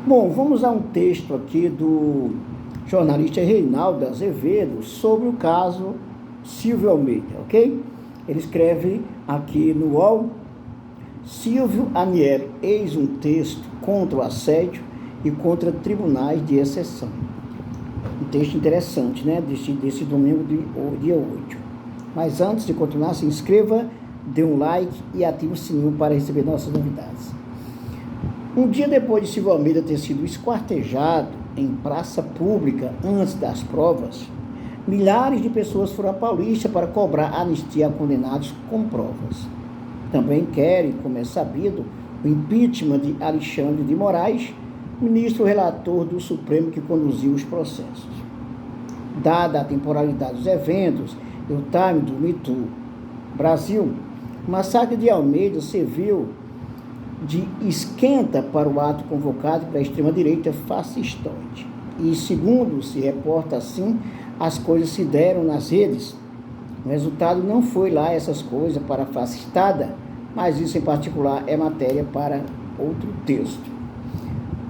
Bom, vamos a um texto aqui do jornalista Reinaldo Azevedo sobre o caso Silvio Almeida, ok? Ele escreve aqui no UOL: Silvio Aniele, eis um texto contra o assédio e contra tribunais de exceção. Um texto interessante, né? Desse domingo, dia 8. Mas antes de continuar, se inscreva, dê um like e ative o sininho para receber nossas novidades. Um dia depois de Silvio Almeida ter sido esquartejado em praça pública antes das provas, milhares de pessoas foram à Paulista para cobrar anistia a condenados com provas. Também querem, como é sabido, o impeachment de Alexandre de Moraes, ministro relator do Supremo que conduziu os processos. Dada a temporalidade dos eventos e o time do Me Too Brasil, o massacre de Almeida serviu de esquenta para o ato convocado pela extrema-direita fascistoide. E, segundo se reporta assim, as coisas se deram nas redes. O resultado não foi lá essas coisas para a fascistada, mas isso em particular é matéria para outro texto.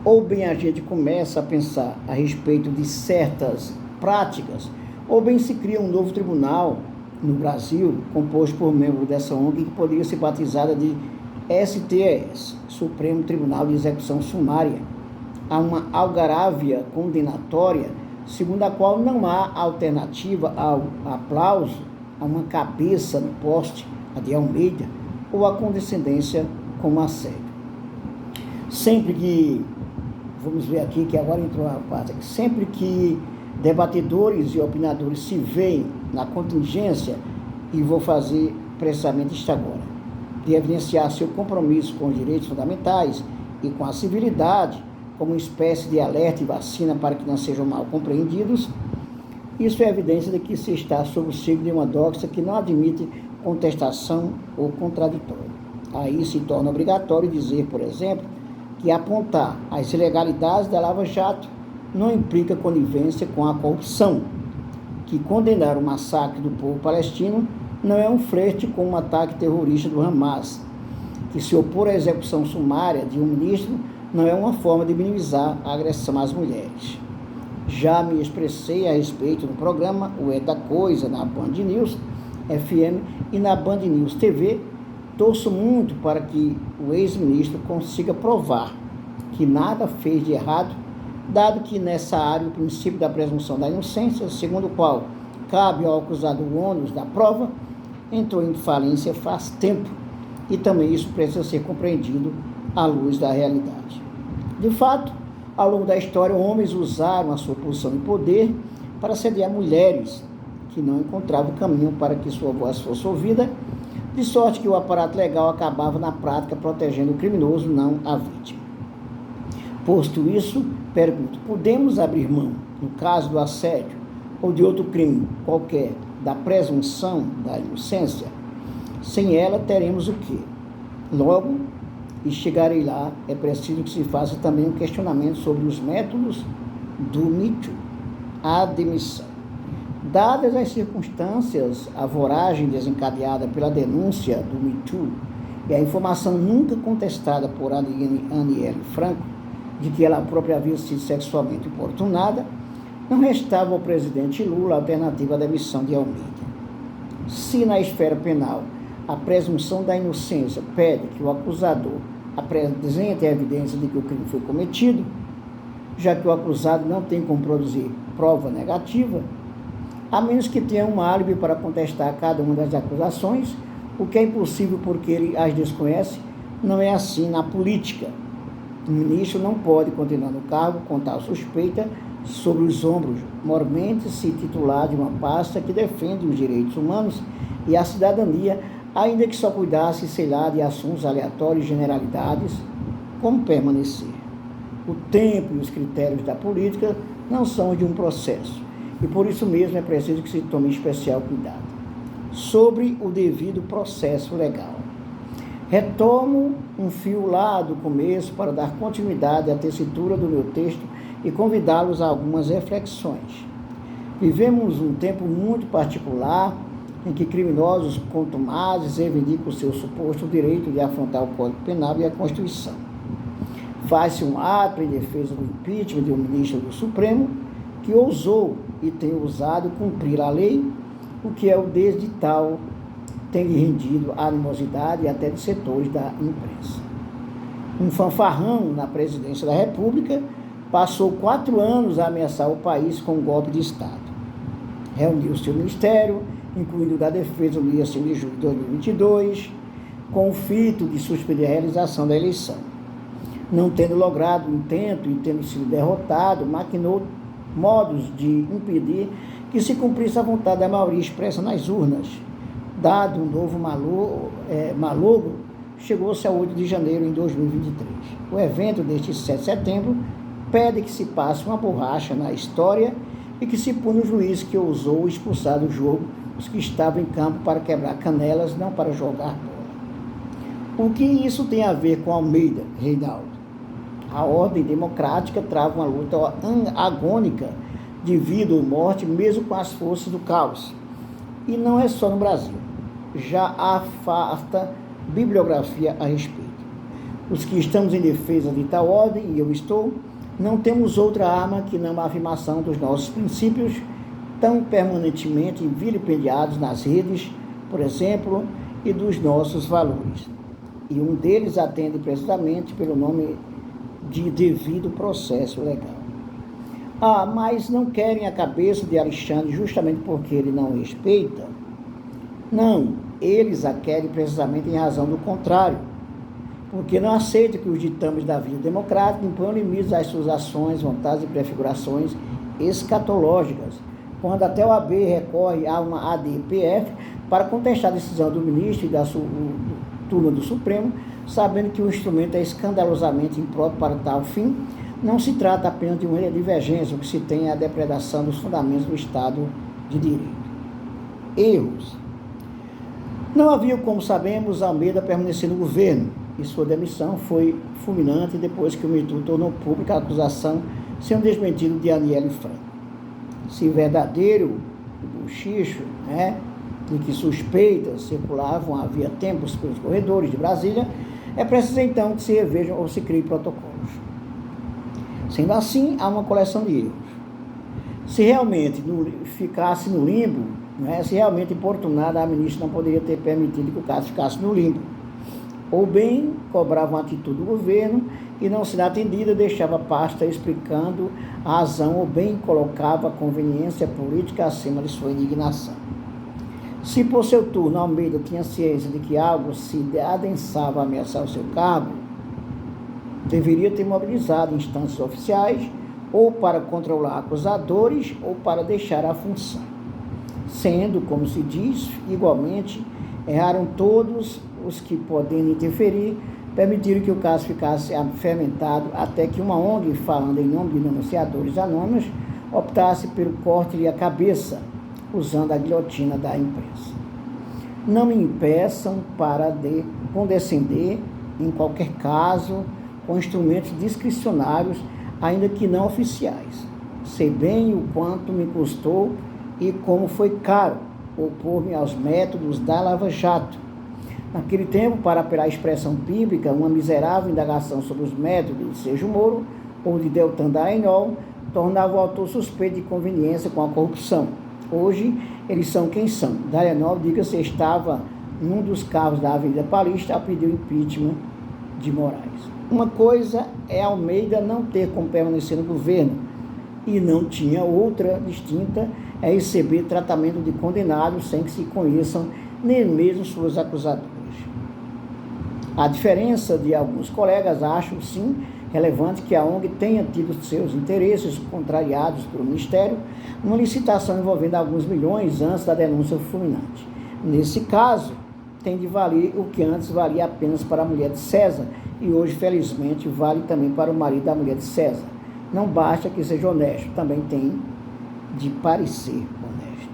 Ou bem a gente começa a pensar a respeito de certas práticas, ou bem se cria um novo tribunal no Brasil, composto por membros dessa ONG, que poderia ser batizada de STS, Supremo Tribunal de Execução Sumária. Há uma algarávia condenatória, segundo a qual não há alternativa ao aplauso a uma cabeça no poste, a de Almeida, ou a condescendência com assédio. Sempre que, vamos ver aqui que agora entrou a parte aqui, sempre que debatedores e opinadores se veem na contingência, e vou fazer precisamente isto agora, de evidenciar seu compromisso com os direitos fundamentais e com a civilidade, como uma espécie de alerta e vacina para que não sejam mal compreendidos, isso é evidência de que se está sob o signo de uma doxa que não admite contestação ou contraditório. Aí se torna obrigatório dizer, por exemplo, que apontar as ilegalidades da Lava Jato não implica conivência com a corrupção, que condenar o massacre do povo palestino não é um flerte com um ataque terrorista do Hamas, que se opor à execução sumária de um ministro não é uma forma de minimizar a agressão às mulheres. Já me expressei a respeito no programa O É da Coisa, na Band News FM e na Band News TV. Torço muito para que o ex-ministro consiga provar que nada fez de errado, dado que nessa área o princípio da presunção da inocência, segundo o qual cabe ao acusado o ônus da prova, entrou em falência faz tempo, e também isso precisa ser compreendido à luz da realidade. De fato, ao longo da história, homens usaram a sua posição de poder para assediar mulheres que não encontravam caminho para que sua voz fosse ouvida, de sorte que o aparato legal acabava na prática protegendo o criminoso, não a vítima. Posto isso, pergunto, podemos abrir mão, no caso do assédio ou de outro crime qualquer, da presunção da inocência? Sem ela, teremos o quê? Logo, e chegarei lá, é preciso que se faça também um questionamento sobre os métodos do Me Too, a demissão. Dadas as circunstâncias, a voragem desencadeada pela denúncia do Me Too e a informação nunca contestada por Aniele Franco, de que ela própria havia sido sexualmente importunada, não restava ao presidente Lula a alternativa à demissão de Almeida. Se na esfera penal a presunção da inocência pede que o acusador apresente a evidência de que o crime foi cometido, já que o acusado não tem como produzir prova negativa, a menos que tenha um álibi para contestar cada uma das acusações, o que é impossível porque ele as desconhece, não é assim na política. O ministro não pode continuar no cargo com tal suspeita sobre os ombros, mormente se titular de uma pasta que defende os direitos humanos e a cidadania, ainda que só cuidasse, sei lá, de assuntos aleatórios e generalidades, como permanecer. O tempo e os critérios da política não são de um processo, e por isso mesmo é preciso que se tome especial cuidado. Sobre o devido processo legal. Retomo um fio lá do começo para dar continuidade à tessitura do meu texto e convidá-los a algumas reflexões. Vivemos um tempo muito particular em que criminosos contumazes reivindicam o seu suposto direito de afrontar o Código Penal e a Constituição. Faz-se um ato em defesa do impeachment de um ministro do Supremo que ousou e tem ousado cumprir a lei, o que é o desde tal tem lhe rendido a animosidade até de setores da imprensa. Um fanfarrão na presidência da República passou 4 anos a ameaçar o país com um golpe de Estado. Reuniu seu ministério, incluindo o da Defesa, no dia 5 de julho de 2022, com o fito de suspender a realização da eleição. Não tendo logrado o intento e tendo sido derrotado, maquinou modos de impedir que se cumprisse a vontade da maioria expressa nas urnas. Dado um novo malogro, chegou-se a 8 de janeiro de 2023. O evento deste 7 de setembro pede que se passe uma borracha na história e que se pune o juiz que ousou expulsar do jogo os que estavam em campo para quebrar canelas, não para jogar bola. O que isso tem a ver com Almeida, Reinaldo? A ordem democrática trava uma luta agônica de vida ou morte, mesmo com as forças do caos. E não é só no Brasil. Já há farta bibliografia a respeito. Os que estamos em defesa de tal ordem, e eu estou, não temos outra arma que não a afirmação dos nossos princípios, tão permanentemente vilipendiados nas redes, por exemplo, e dos nossos valores. E um deles atende precisamente pelo nome de devido processo legal. Mas não querem a cabeça de Alexandre justamente porque ele não respeita? Não, eles a querem precisamente em razão do contrário, porque não aceitam que os ditames da vida democrática imponham limites às suas ações, vontades e prefigurações escatológicas, quando até o AB recorre a uma ADPF para contestar a decisão do ministro e da turma do Supremo, sabendo que o instrumento é escandalosamente impróprio para tal fim. Não se trata apenas de uma divergência, o que se tem é a depredação dos fundamentos do Estado de Direito. Erros. Não havia, como sabemos, Almeida permanecer no governo, e sua demissão foi fulminante depois que o MeToo tornou pública a acusação sendo desmentido de Aniele Franco. Se verdadeiro bochicho, de que suspeitas circulavam havia tempos pelos corredores de Brasília, é preciso então que se revejam ou se criem protocolos. Sendo assim, há uma coleção de erros. Se realmente ficasse no limbo, se realmente importunada, a ministra não poderia ter permitido que o caso ficasse no limbo. Ou bem, cobrava uma atitude do governo e, não sendo atendida, deixava a pasta explicando a razão, ou bem colocava a conveniência política acima de sua indignação. Se por seu turno Almeida tinha ciência de que algo se adensava a ameaçar o seu cargo, deveria ter mobilizado instâncias oficiais ou para controlar acusadores ou para deixar a função. Sendo, como se diz, igualmente, erraram todos os que, podendo interferir, permitiram que o caso ficasse fermentado até que uma ONG, falando em nome de denunciadores anônimos, optasse pelo corte-lhe a cabeça, usando a guilhotina da imprensa. Não me impeçam para condescender, em qualquer caso, com instrumentos discricionários, ainda que não oficiais. Sei bem o quanto me custou e como foi caro opor-me aos métodos da Lava Jato. Naquele tempo, para pela expressão bíblica, uma miserável indagação sobre os métodos de Sérgio Moro ou de Deltan Dallagnol tornava o autor suspeito de conveniência com a corrupção. Hoje, eles são quem são. Dallagnol, diga-se, estava num dos carros da Avenida Paulista a pedir o impeachment de Moraes. Uma coisa é Almeida não ter como permanecer no governo, e não tinha outra distinta, é receber tratamento de condenados sem que se conheçam nem mesmo suas acusadoras. A diferença de alguns colegas, acho sim relevante que a ONG tenha tido seus interesses contrariados pelo Ministério numa licitação envolvendo alguns milhões antes da denúncia fulminante. Nesse caso, tem de valer o que antes valia apenas para a mulher de César e hoje, felizmente, vale também para o marido da mulher de César. Não basta que seja honesto, também tem de parecer honesto.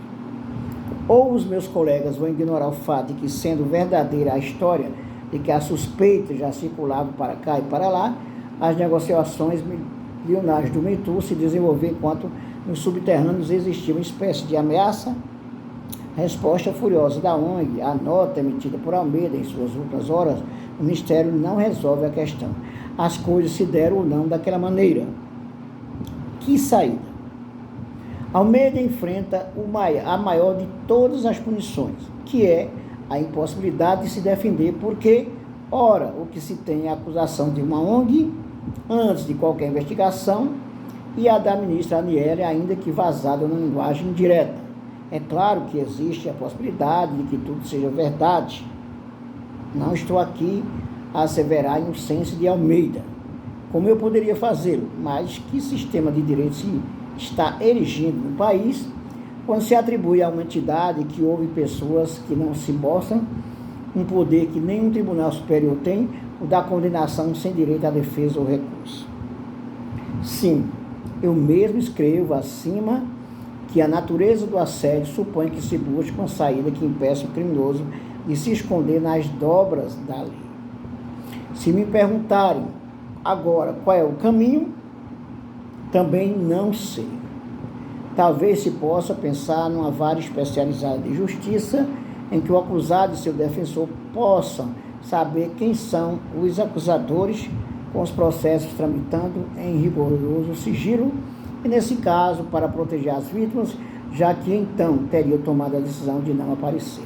Ou os meus colegas vão ignorar o fato de que, sendo verdadeira a história de que a suspeita já circulava para cá e para lá, as negociações milionárias do MeToo se desenvolveram enquanto nos subterrâneos existia uma espécie de ameaça. A resposta furiosa da ONG, a nota emitida por Almeida em suas últimas horas, o Ministério não resolve a questão. as coisas se deram ou não daquela maneira. Que saída? Almeida enfrenta a maior de todas as punições, que é a impossibilidade de se defender, porque, ora, o que se tem é a acusação de uma ONG antes de qualquer investigação, e a da ministra Aniele, ainda que vazada na linguagem direta. É claro que existe a possibilidade de que tudo seja verdade. Não estou aqui a asseverar a inocência de Almeida, como eu poderia fazê-lo, mas que sistema de direito se está erigindo no país quando se atribui a uma entidade que houve pessoas que não se mostram um poder que nenhum tribunal superior tem, o da condenação sem direito à defesa ou recurso. Sim, eu mesmo escrevo acima que a natureza do assédio supõe que se busque uma saída que impeça o criminoso de se esconder nas dobras da lei. Se me perguntarem agora qual é o caminho, também não sei. Talvez se possa pensar numa vara especializada de justiça em que o acusado e seu defensor possam saber quem são os acusadores, com os processos tramitando em rigoroso sigilo, e nesse caso, para proteger as vítimas, já que então teriam tomado a decisão de não aparecer.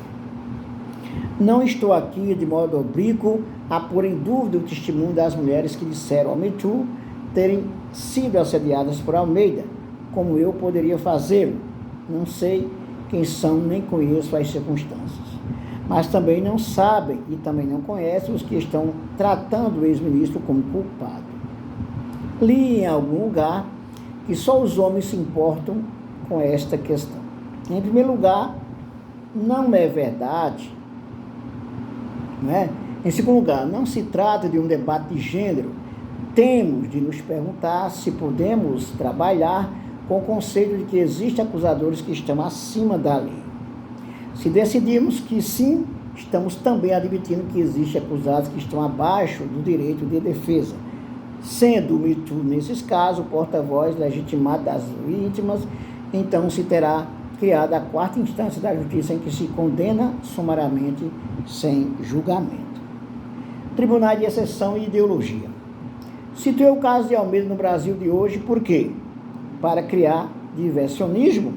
Não estou aqui, de modo oblíquo, a pôr em dúvida o testemunho das mulheres que disseram ao Me Too terem sido assediadas por Almeida, como eu poderia fazê-lo. Não sei quem são, nem conheço as circunstâncias. Mas também não sabem e também não conhecem os que estão tratando o ex-ministro como culpado. Li em algum lugar que só os homens se importam com esta questão. Em primeiro lugar, não é verdade, não é? Em segundo lugar, não se trata de um debate de gênero. Temos de nos perguntar se podemos trabalhar com o conceito de que existem acusadores que estão acima da lei. Se decidirmos que sim, estamos também admitindo que existem acusados que estão abaixo do direito de defesa, sendo o Me Too, nesses casos, o porta-voz legitimado das vítimas. Então se terá criada a quarta instância da justiça em que se condena sumariamente sem julgamento. Tribunais de exceção e ideologia. Situei o caso de Almeida no Brasil de hoje por quê? Para criar diversionismo,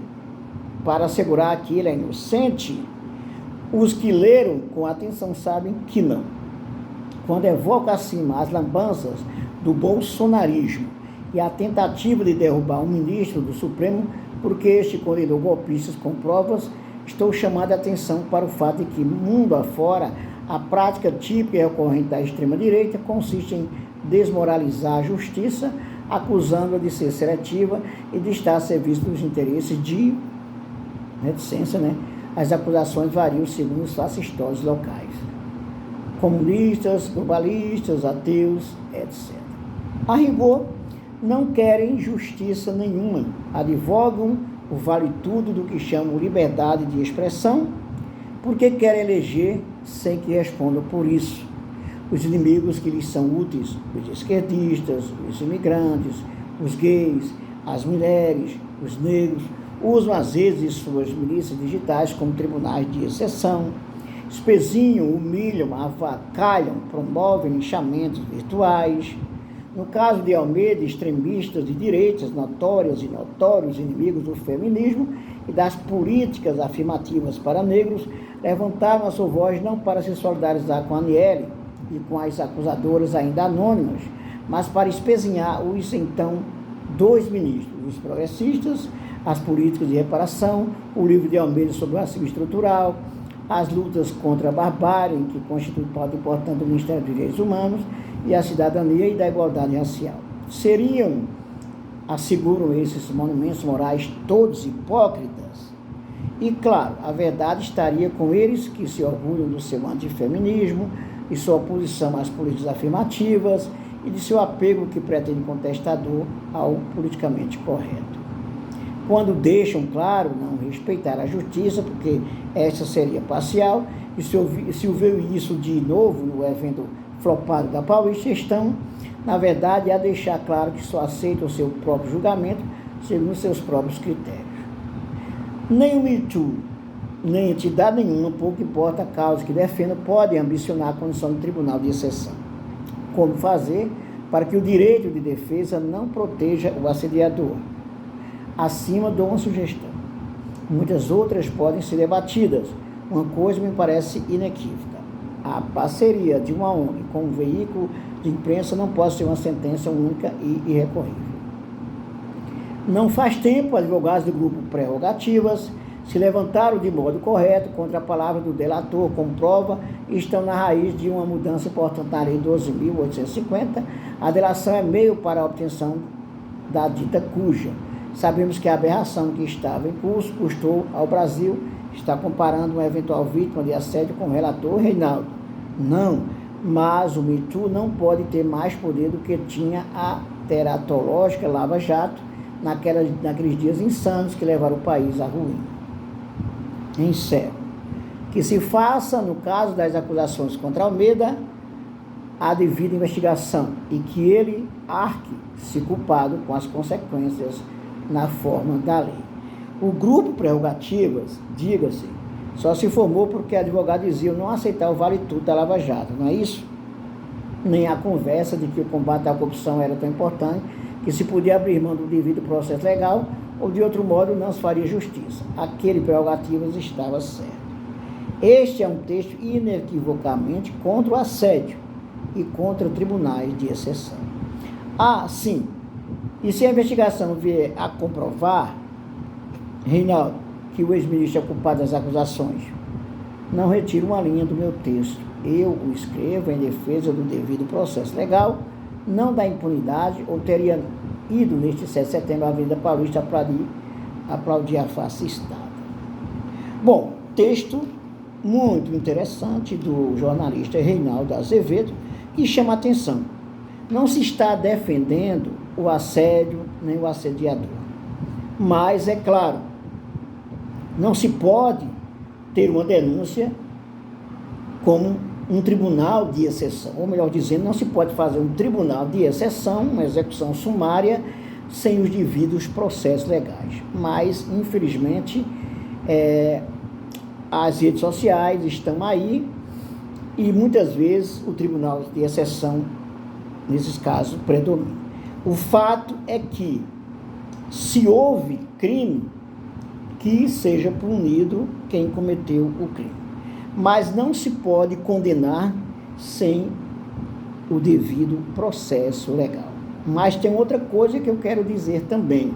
para assegurar que ele é inocente. Os que leram com atenção sabem que não. Quando evoca acima as lambanças do bolsonarismo e a tentativa de derrubar um ministro do Supremo porque este condenou golpistas com provas, estou chamando a atenção para o fato de que, mundo afora, a prática típica e recorrente da extrema-direita consiste em desmoralizar a justiça, acusando-a de ser seletiva e de estar a serviço dos interesses de reticência, As acusações variam segundo os fascistores locais, comunistas, globalistas, ateus, etc. A rigor, não querem justiça nenhuma, advogam o vale-tudo do que chamam liberdade de expressão, porque querem eleger sem que respondam por isso. Os inimigos que lhes são úteis, os esquerdistas, os imigrantes, os gays, as mulheres, os negros, usam às vezes suas milícias digitais como tribunais de exceção, espezinham, humilham, avacalham, promovem linchamentos virtuais. No caso de Almeida, extremistas de direitas, notórias e notórios inimigos do feminismo e das políticas afirmativas para negros, levantaram a sua voz não para se solidarizar com a Aniele e com as acusadoras ainda anônimas, mas para espezinhar os então dois ministros, os progressistas, as políticas de reparação, o livro de Almeida sobre o racismo estrutural, as lutas contra a barbárie, que constitui parte importante do Ministério dos Direitos Humanos, e a cidadania e da igualdade racial. Seriam, asseguram esses monumentos morais, todos hipócritas? E, claro, a verdade estaria com eles que se orgulham do seu antifeminismo e sua oposição às políticas afirmativas e de seu apego que pretende contestador ao politicamente correto. Quando deixam claro não respeitar a justiça, porque essa seria parcial, e se houver isso de novo no evento flopado da Paulista, estão, na verdade, a deixar claro que só aceitam o seu próprio julgamento segundo seus próprios critérios. Nem o Me Too, nem entidade nenhuma, pouco importa a causa que defenda, pode ambicionar a condição de tribunal de exceção. Como fazer para que o direito de defesa não proteja o assediador. Acima dou uma sugestão. Muitas outras podem ser debatidas. Uma coisa me parece inequívoca. A parceria de uma ONG com um veículo de imprensa não pode ser uma sentença única e irrecorrível. Não faz tempo, advogados do grupo Prerrogativas se levantaram de modo correto contra a palavra do delator como prova e estão na raiz de uma mudança importante na Lei 12.850. A delação é meio para a obtenção da dita cuja. Sabemos que a aberração que estava em curso custou ao Brasil. Está comparando uma eventual vítima de assédio com o relator Reinaldo. Não, mas o Me Too não pode ter mais poder do que tinha a teratológica Lava Jato naqueles dias insanos que levaram o país à ruína. Encerro. Que se faça, no caso das acusações contra Almeida, a devida investigação e que ele arque, se culpado, com as consequências na forma da lei. O grupo Prerrogativas, diga-se, só se formou porque advogados diziam não aceitar o vale-tudo da Lava Jato, não é isso? Nem a conversa de que o combate à corrupção era tão importante que se podia abrir mão do devido processo legal ou de outro modo não se faria justiça. Aquele Prerrogativas estava certo. Este é um texto inequivocamente contra o assédio e contra tribunais de exceção. Ah, sim, e se a investigação vier a comprovar, Reinaldo, que o ex-ministro é culpado das acusações, não retiro uma linha do meu texto. Eu o escrevo em defesa do devido processo legal, não da impunidade, ou teria ido neste 7 de setembro à Avenida Paulista aplaudir a fascistada. Bom, texto muito interessante do jornalista Reinaldo Azevedo, que chama a atenção. Não se está defendendo o assédio nem o assediador. Mas, é claro, não se pode ter uma denúncia como um tribunal de exceção, ou melhor dizendo, não se pode fazer um tribunal de exceção, uma execução sumária, sem os devidos processos legais. Mas, infelizmente, as redes sociais estão aí e muitas vezes o tribunal de exceção, nesses casos, predomina. O fato é que, se houve crime, que seja punido quem cometeu o crime. Mas não se pode condenar sem o devido processo legal. Mas tem outra coisa que eu quero dizer também.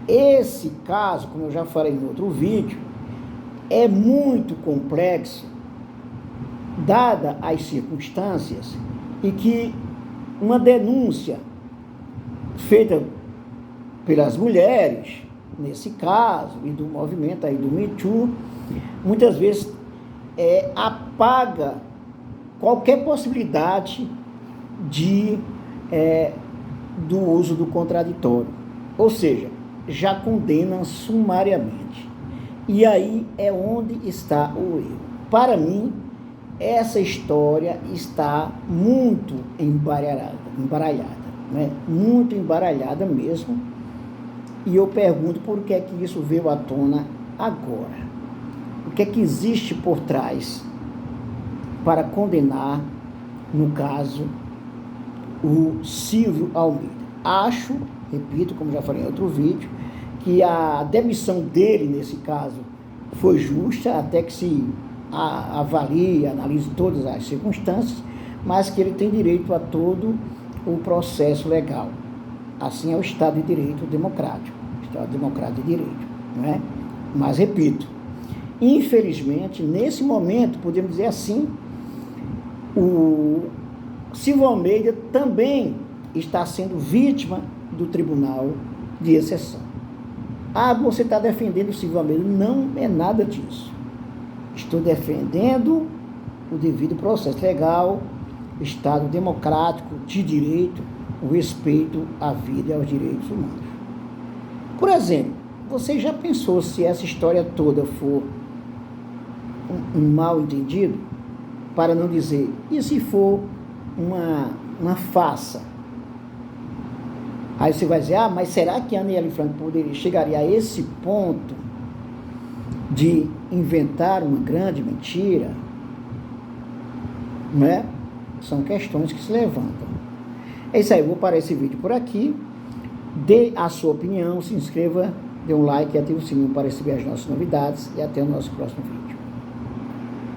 Esse caso, como eu já falei em outro vídeo, é muito complexo, dada as circunstâncias, e que uma denúncia feita pelas mulheres, nesse caso, e do movimento aí do Me Too, muitas vezes apaga qualquer possibilidade do uso do contraditório. Ou seja, já condena sumariamente. E aí é onde está o erro. Para mim, essa história está muito embaralhada, né? Muito embaralhada mesmo. E eu pergunto por que é que isso veio à tona agora. O que é que existe por trás para condenar, no caso, o Silvio Almeida? Acho, repito, como já falei em outro vídeo, que a demissão dele, nesse caso, foi justa, até que se avalie, analise todas as circunstâncias, mas que ele tem direito a todo o processo legal. Assim é o Estado de Direito democrático, Estado democrático de Direito, não é? Mas, repito, infelizmente, nesse momento, podemos dizer assim, o Silvio Almeida também está sendo vítima do Tribunal de Exceção. Ah, você está defendendo o Silvio Almeida. Não é nada disso. Estou defendendo o devido processo legal, Estado democrático de direito, o respeito à vida e aos direitos humanos. Por exemplo, você já pensou se essa história toda for um mal entendido? Para não dizer, e se for uma farsa? Aí você vai dizer, mas será que a Aniele Franco chegaria a esse ponto de inventar uma grande mentira? Não é? São questões que se levantam. É isso aí, eu vou parar esse vídeo por aqui. Dê a sua opinião, se inscreva, dê um like e ative o sininho para receber as nossas novidades. E até o nosso próximo vídeo.